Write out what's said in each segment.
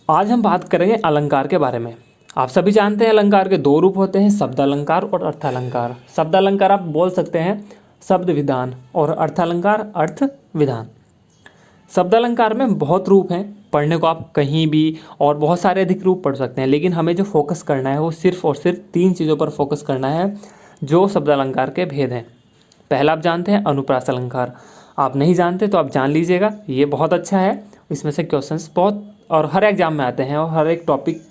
आज हम बात करेंगे अलंकार के बारे में। आप सभी जानते हैं अलंकार के दो रूप होते हैं, शब्द अलंकार और अर्थालंकार। शब्द अलंकार आप बोल सकते हैं शब्द विधान और अर्थालंकार अर्थ विधान। शब्द अलंकार में बहुत रूप हैं, पढ़ने को आप कहीं भी और बहुत सारे अधिक रूप पढ़ सकते हैं, लेकिन हमें जो फोकस करना है वो सिर्फ और सिर्फ तीन चीज़ों पर फोकस करना है जो शब्द अलंकार के भेद हैं। पहला आप जानते हैं अनुप्रास अलंकार। आप नहीं जानते तो आप जान लीजिएगा, ये बहुत अच्छा है। इसमें से क्वेश्चंस बहुत और हर एग्जाम में आते हैं और हर एक टॉपिक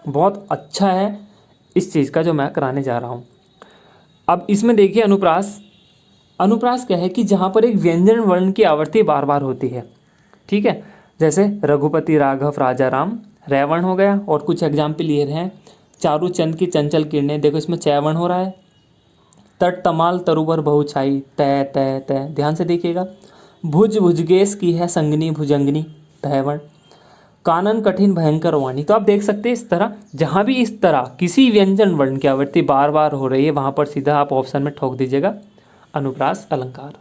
बहुत अच्छा है इस चीज़ का जो मैं कराने जा रहा हूँ। अब इसमें देखिए अनुप्रास। अनुप्रास क्या है कि जहाँ पर एक व्यंजन वर्ण की आवृत्ति बार बार होती है, ठीक है। जैसे रघुपति राघव राजा राम, रैवण हो गया। और कुछ एग्जाम्पल ये हैं, चारू चंद की चंचल किरणें, देखो इसमें चैवण हो रहा है। तट तमाल तरुवर बहुछाई, तय तय तय, ध्यान से देखिएगा। भुज भुजगेश की है संगनी भुजंगनी, तयवण। कानन कठिन भयंकर वाणी। तो आप देख सकते हैं इस तरह जहाँ भी इस तरह किसी व्यंजन वर्ण की आवृत्ति बार बार हो रही है वहाँ पर सीधा आप ऑप्शन में ठोक दीजिएगा अनुप्रास अलंकार।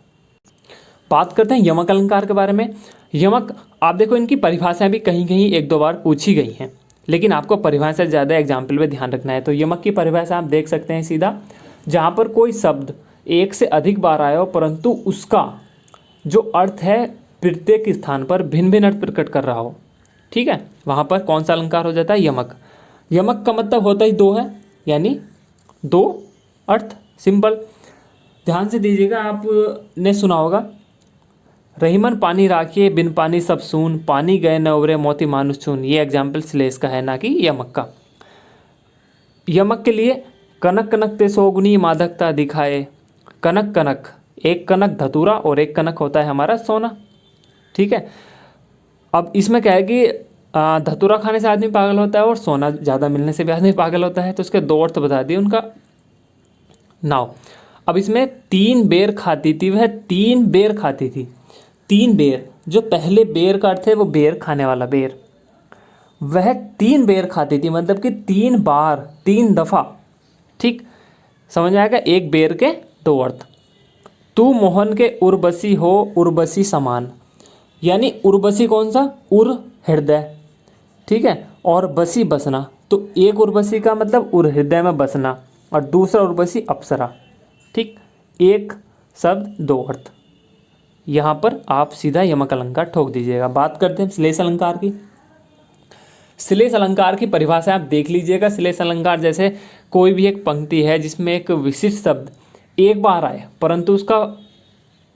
बात करते हैं यमक अलंकार के बारे में। यमक आप देखो इनकी परिभाषाएं भी कहीं कहीं एक दो बार पूछी गई हैं, लेकिन आपको परिभाषा से ज़्यादा एग्जाम्पल पे ध्यान रखना है। तो यमक की परिभाषा आप देख सकते हैं सीधा, जहाँ पर कोई शब्द एक से अधिक बार आया हो परंतु उसका जो अर्थ है प्रत्येक स्थान पर भिन्न भिन्न अर्थ प्रकट कर रहा हो, ठीक है, वहाँ पर कौन सा अलंकार हो जाता है? यमक। यमक का मतलब होता ही दो है, यानी दो अर्थ, सिंपल। ध्यान से दीजिएगा, आपने सुना होगा रहीमन पानी राखिए बिन पानी सब सून, पानी गए न उबरे मोती मानुष चून। ये एग्जाम्पल श्लेष का है, ना कि यमक का। यमक के लिए कनक कनक ते सोगुनी मादकता दिखाए। कनक कनक, एक कनक धतूरा और एक कनक होता है हमारा सोना, ठीक है। अब इसमें क्या है कि धतूरा खाने से आदमी पागल होता है और सोना ज़्यादा मिलने से भी आदमी पागल होता है, तो उसके दो अर्थ बता दिए उनका। नाव अब इसमें तीन बेर खाती थी, वह तीन बेर खाती थी। तीन बेर, जो पहले बेर का अर्थ है वो बेर खाने वाला बेर, वह तीन बेर खाती थी मतलब कि तीन बार, तीन दफ़ा, ठीक। समझ आएगा, एक बेर के दो अर्थ। तू मोहन के उर्वशी हो उर्वशी समान, यानी उर्वशी कौन सा? उर हृदय, ठीक है, और बसी बसना। तो एक उर्वशी का मतलब उर हृदय में बसना और दूसरा उर्वशी अप्सरा, ठीक। एक शब्द दो अर्थ। यहाँ पर आप सीधा यमक अलंकार ठोक दीजिएगा। बात करते हैं श्लेष अलंकार की। श्लेष अलंकार की परिभाषा आप देख लीजिएगा। श्लेष अलंकार जैसे कोई भी एक पंक्ति है जिसमें एक विशिष्ट शब्द एक बार आए परंतु उसका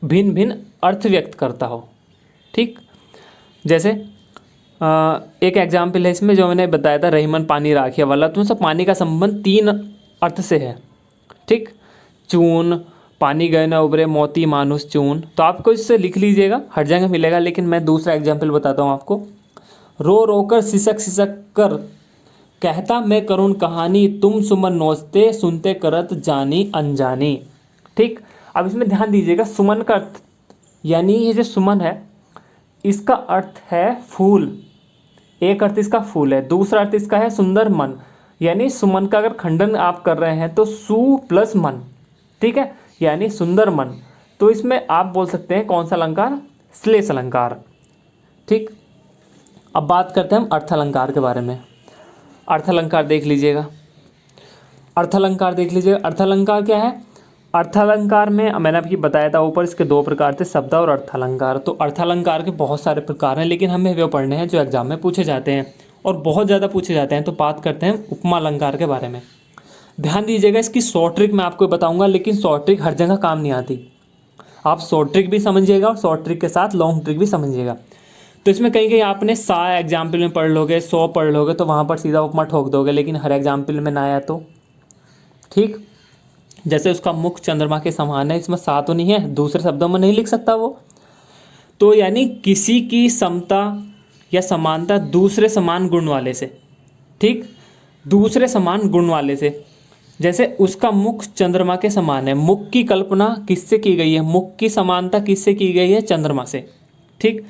भिन्न भिन्न अर्थ व्यक्त करता हो, ठीक। जैसे एक एग्जाम्पल है इसमें जो मैंने बताया था रहीमन पानी राखिया वाला, तो सब पानी का संबंध तीन अर्थ से है, ठीक। चून, पानी गए न उबरे मोती मानुष चून। तो आपको इससे लिख लीजिएगा, हर जगह मिलेगा, लेकिन मैं दूसरा एग्जाम्पल बताता हूँ आपको। रो रो कर सिसक सिसक कर कहता मैं करुण कहानी, तुम सुमन नोचते सुनते करत जानी अनजानी, ठीक। अब इसमें ध्यान दीजिएगा, सुमन का अर्थ यानी ये जो सुमन है इसका अर्थ है फूल, एक अर्थ इसका फूल है, दूसरा अर्थ इसका है सुंदर मन, यानी सुमन का अगर खंडन आप कर रहे हैं तो सु प्लस मन, ठीक है, यानी सुंदर मन। तो इसमें आप बोल सकते हैं कौन सा अलंकार? श्लेष अलंकार, ठीक। अब बात करते हैं हम अर्थ अलंकार के बारे में। अर्थ अलंकार देख लीजिएगा, अर्थ अलंकार देख लीजिएगा। अर्थ अलंकार क्या है? अर्थ अलंकार में मैंने आपको बताया था ऊपर, इसके दो प्रकार थे, शब्द और अर्थ अलंकार। तो अर्थ अलंकार के बहुत सारे प्रकार हैं, लेकिन हमें वे पढ़ने हैं जो एग्जाम में पूछे जाते हैं और बहुत ज़्यादा पूछे जाते हैं। तो बात करते हैं उपमा अलंकार के बारे में। ध्यान दीजिएगा, इसकी शॉर्ट ट्रिक मैं आपको बताऊंगा, लेकिन शॉर्ट ट्रिक हर जगह काम नहीं आती। आप शॉर्ट ट्रिक भी समझिएगा और शॉर्ट ट्रिक के साथ लॉन्ग ट्रिक भी समझिएगा। तो इसमें कहीं कहीं आपने 100 एग्जाम्पल में पढ़ लोगे, 100 पढ़ लोगे तो वहाँ पर सीधा उपमा ठोक दोगे, लेकिन हर एग्जाम्पल में ना आया तो, ठीक। जैसे उसका मुख चंद्रमा के समान है, इसमें 7 तो नहीं है, दूसरे शब्दों में नहीं लिख सकता वो। तो यानी किसी की समता या समानता दूसरे समान गुण वाले से, ठीक, दूसरे समान गुण वाले से। जैसे उसका मुख चंद्रमा के समान है, मुख की कल्पना किससे की गई है? मुख की समानता किससे की गई है? चंद्रमा से, ठीक।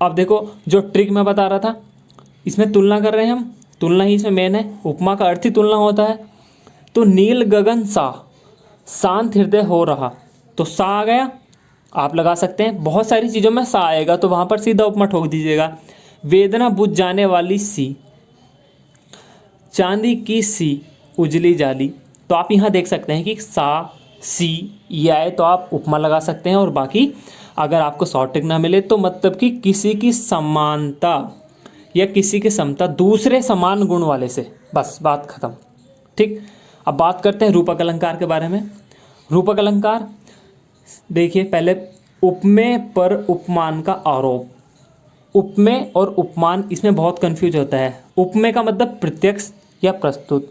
अब देखो जो ट्रिक मैं बता रहा था, इसमें तुलना कर रहे हैं हम, तुलना ही इसमें मेन है, उपमा का अर्थ ही तुलना होता है। तो नील गगन सा शांत हृदय हो रहा, तो सा आ गया, आप लगा सकते हैं। बहुत सारी चीज़ों में सा आएगा तो वहाँ पर सीधा उपमा ठोक दीजिएगा। वेदना बुझ जाने वाली सी, चांदी की सी उजली जाली। तो आप यहाँ देख सकते हैं कि सा, सी, ये आए तो आप उपमा लगा सकते हैं, और बाकी अगर आपको शॉर्ट ट्रिक ना मिले तो मतलब कि किसी की समानता या किसी की समता दूसरे समान गुण वाले से, बस बात खत्म। ठीक, अब बात करते हैं रूपक अलंकार के बारे में। रूपक अलंकार देखिए, पहले उपमेय पर उपमान का आरोप। उपमेय और उपमान इसमें बहुत कंफ्यूज होता है। उपमेय का मतलब प्रत्यक्ष या प्रस्तुत,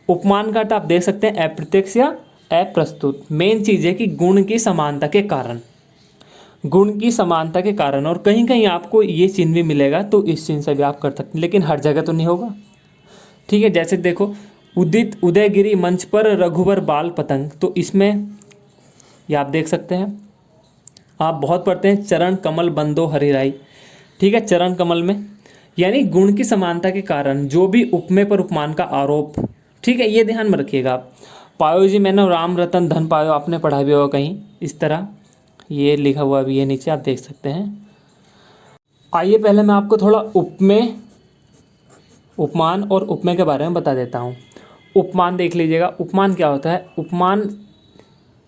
उपमान का अर्थ आप देख सकते हैं अप्रत्यक्ष या अप्रस्तुत। मेन चीज़ है कि गुण की समानता के कारण, गुण की समानता के कारण, और कहीं कहीं आपको ये चिन्ह भी मिलेगा तो इस चिन्ह से भी आप कर सकते हैं, लेकिन हर जगह तो नहीं होगा। ठीक है, जैसे देखो, उदित उदयगिरी मंच पर रघुवर बाल पतंग, तो इसमें ये आप देख सकते हैं, आप बहुत पढ़ते हैं चरण कमल बंदो हरिराई। ठीक है, चरण कमल में, यानी गुण की समानता के कारण जो भी उपमेय पर उपमान का आरोप। ठीक है, ये ध्यान में रखिएगा आप। पायो जी मैंने राम रतन धन पायो, आपने पढ़ा भी होगा कहीं इस तरह, ये लिखा हुआ भी है नीचे, आप देख सकते हैं। आइए पहले मैं आपको थोड़ा उपमेय, उपमान और उपमेय के बारे में बता देता हूँ। उपमान देख लीजिएगा, उपमान क्या होता है? उपमान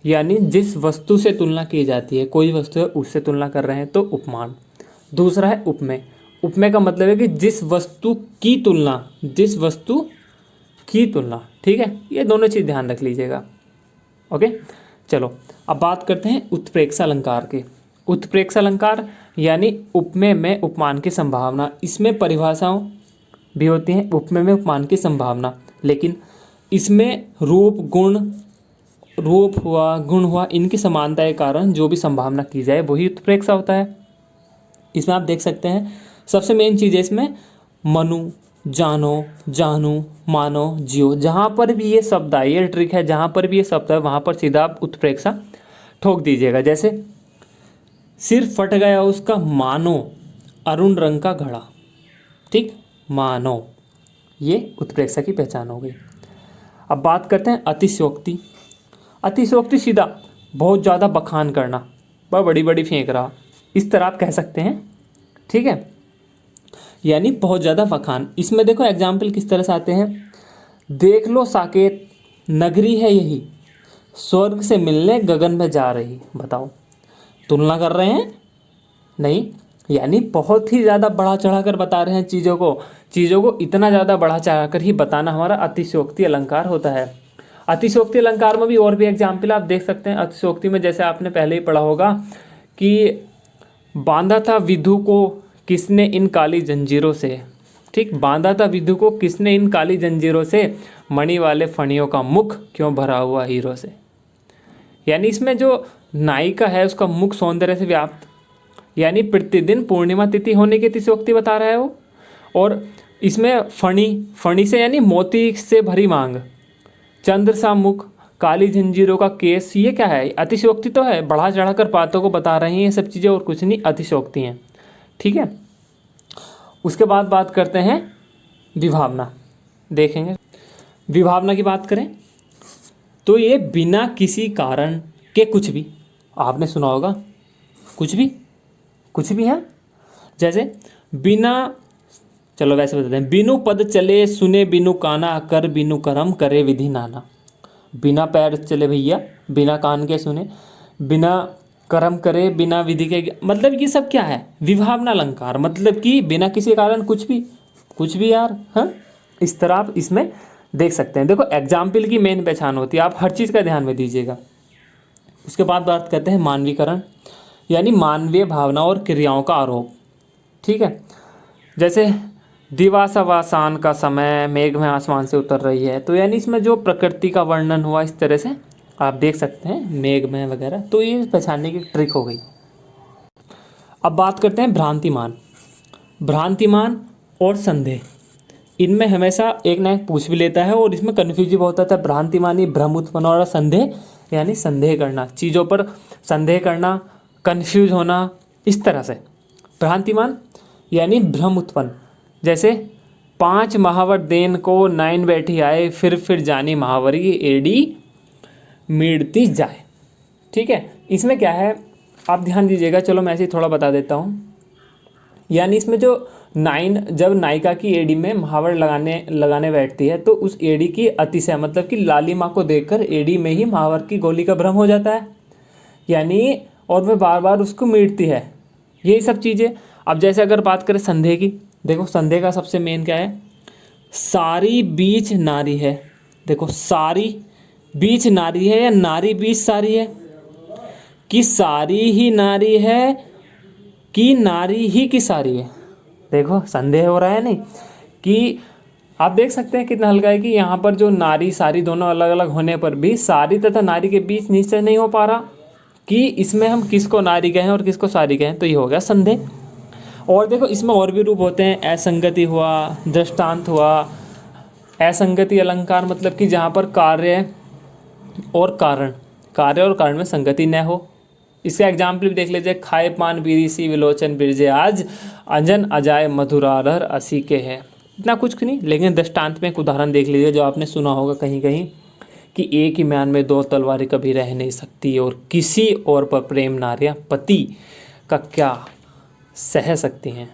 यानी जिस वस्तु से तुलना की जाती है, कोई वस्तु है उससे तुलना कर रहे हैं तो उपमान। दूसरा है उपमेय। उपमेय का मतलब है कि जिस वस्तु की तुलना, जिस वस्तु की तुलना। ठीक है, ये दोनों चीज़ ध्यान रख लीजिएगा। ओके, चलो अब बात करते हैं उत्प्रेक्षा अलंकार के। उत्प्रेक्षा अलंकार यानी उपमेय में उपमान की संभावना। इसमें परिभाषाओं भी होती हैं, उपमेय में उपमान की संभावना, लेकिन इसमें रूप गुण, रूप हुआ गुण हुआ, इनकी समानता के कारण जो भी संभावना की जाए वही उत्प्रेक्षा होता है। इसमें आप देख सकते हैं सबसे मेन चीज़ है इसमें मनु, जानो, जानू, मानो, जियो। जहाँ पर भी ये शब्द आए, ये ट्रिक है, जहाँ पर भी ये शब्द है वहाँ पर सीधा आप उत्प्रेक्षा ठोक दीजिएगा। जैसे सिर फट गया उसका मानो अरुण रंग का घड़ा। ठीक, मानो, ये उत्प्रेक्षा की पहचान हो गई। अब बात करते हैं अतिशयोक्ति। अतिशयोक्ति सीधा बहुत ज़्यादा बखान करना, वह बड़ी बड़ी फेंक रहा, इस तरह आप कह सकते हैं। ठीक है, यानी बहुत ज़्यादा बखान। इसमें देखो एग्जाम्पल किस तरह से आते हैं। देख लो साकेत, नगरी है यही, स्वर्ग से मिलने गगन में जा रही। बताओ, तुलना कर रहे हैं? नहीं, यानी बहुत ही ज़्यादा बढ़ा चढ़ा कर बता रहे हैं चीज़ों को। चीज़ों को इतना ज़्यादा बढ़ा चढ़ा कर ही बताना हमारा अतिशयोक्ति अलंकार होता है। अतिशयोक्ति अलंकार में भी और भी एग्जाम्पल आप देख सकते हैं। अतिशयोक्ति में जैसे आपने पहले ही पढ़ा होगा कि बांधा था विधु को किसने इन काली जंजीरों से। ठीक, बांधा था विधु को किसने इन काली जंजीरों से, मणि वाले फणियों का मुख क्यों भरा हुआ हीरो से। यानी इसमें जो नायिका है उसका मुख सौंदर्य से व्याप्त, यानी प्रतिदिन पूर्णिमा तिथि होने की अतिशयोक्ति बता रहा है वो। और इसमें फणी, फणी से यानी मोती से भरी मांग, चंद्र सा मुख, काली जंजीरों का केस, ये क्या है? अतिशयोक्ति तो है, बढ़ा चढ़ाकर बातों को बता रही हैं सब चीज़ें, और कुछ नहीं, अतिशयोक्ति हैं। ठीक है, उसके बाद बात करते हैं विभावना। देखेंगे विभावना की बात करें तो ये बिना किसी कारण के कुछ भी, आपने सुना होगा कुछ भी, कुछ भी है। जैसे बिना, चलो वैसे बताते हैं, बिनु पद चले सुने बिनु काना, कर बिनु करम करे विधि नाना। बिना पैर चले भैया, बिना कान के सुने, बिना कर्म करे, बिना विधि के, मतलब ये सब क्या है? विभावना अलंकार, मतलब कि बिना किसी कारण कुछ भी, कुछ भी यार। हाँ, इस तरह आप इसमें देख सकते हैं। देखो एग्जाम्पल की मेन पहचान होती है, आप हर चीज़ का ध्यान में दीजिएगा। उसके बाद बात करते हैं मानवीकरण, यानी मानवीय भावना और क्रियाओं का आरोप। ठीक है, जैसे दिवासावासान का समय, मेघ में आसमान से उतर रही है, तो यानी इसमें जो प्रकृति का वर्णन हुआ इस तरह से आप देख सकते हैं, मेघ में वगैरह, तो ये पहचानने की ट्रिक हो गई। अब बात करते हैं भ्रांतिमान। भ्रांतिमान और संदेह, इनमें हमेशा एक ना एक पूछ भी लेता है, और इसमें कन्फ्यूज बहुत होता है। भ्रांतिमान भ्रम उत्पन्न, और संदेह यानी संदेह करना, चीज़ों पर संदेह करना, कन्फ्यूज होना, इस तरह से। भ्रांतिमान यानी भ्रम उत्पन्न, जैसे 5 महावर देन को 9 बैठी आए, फिर जानी महावरी एडी मिड़ती जाए। ठीक है, इसमें क्या है आप ध्यान दीजिएगा। चलो मैं ऐसे ही थोड़ा बता देता हूँ। यानी इसमें जो जब नायिका की एड़ी में महावर लगाने बैठती है तो उस एड़ी की अतिशय मतलब कि लालिमा को देखकर एड़ी में ही महावर की गोली का भ्रम हो जाता है, यानी और वह बार बार उसको मीटती है। यही सब चीज़ें। अब जैसे अगर बात करें संदेह की, देखो संदेह का सबसे मेन क्या है, सारी बीच नारी है। देखो सारी बीच नारी है या नारी बीच सारी है, कि सारी ही नारी है कि नारी ही की सारी है। देखो संदेह हो रहा है नहीं, कि आप देख सकते हैं कितना हल्का है कि यहाँ पर जो नारी सारी दोनों अलग अलग होने पर भी सारी तथा नारी के बीच निश्चय नहीं हो पा रहा कि इसमें हम किसको नारी कहें और किसको सारी कहें, तो ये हो गया संदेह। और देखो इसमें और भी रूप होते हैं, असंगति हुआ, दृष्टांत हुआ। असंगति अलंकार मतलब कि जहाँ पर कार्य और कारण में संगति न हो। इसका एग्जाम्पल भी देख लीजिए, खाए पान बीरी सी विलोचन बिरजे आज, अंजन अजाय मधुरारहर असी के है। इतना कुछ नहीं, लेकिन दृष्टांत में एक उदाहरण देख लीजिए जो आपने सुना होगा कहीं कहीं, कि एक ही म्यान में दो तलवारें कभी रह नहीं सकती और किसी और पर प्रेम नारियां पति का क्या सह सकती हैं।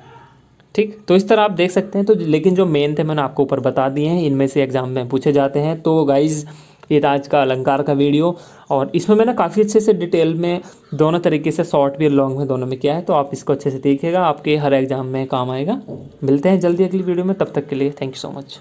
ठीक, तो इस तरह आप देख सकते हैं। तो लेकिन जो मेन थे मैंने आपको ऊपर बता दिए हैं, इनमें से एग्जाम में पूछे जाते हैं। तो गाइज़ ये था आज का अलंकार का वीडियो, और इसमें मैंने काफ़ी अच्छे से डिटेल में दोनों तरीके से, शॉर्ट भी लॉन्ग में दोनों में किया है। तो आप इसको अच्छे से देखिएगा, आपके हर एग्जाम में काम आएगा। मिलते हैं जल्दी अगली वीडियो में, तब तक के लिए थैंक यू सो मच।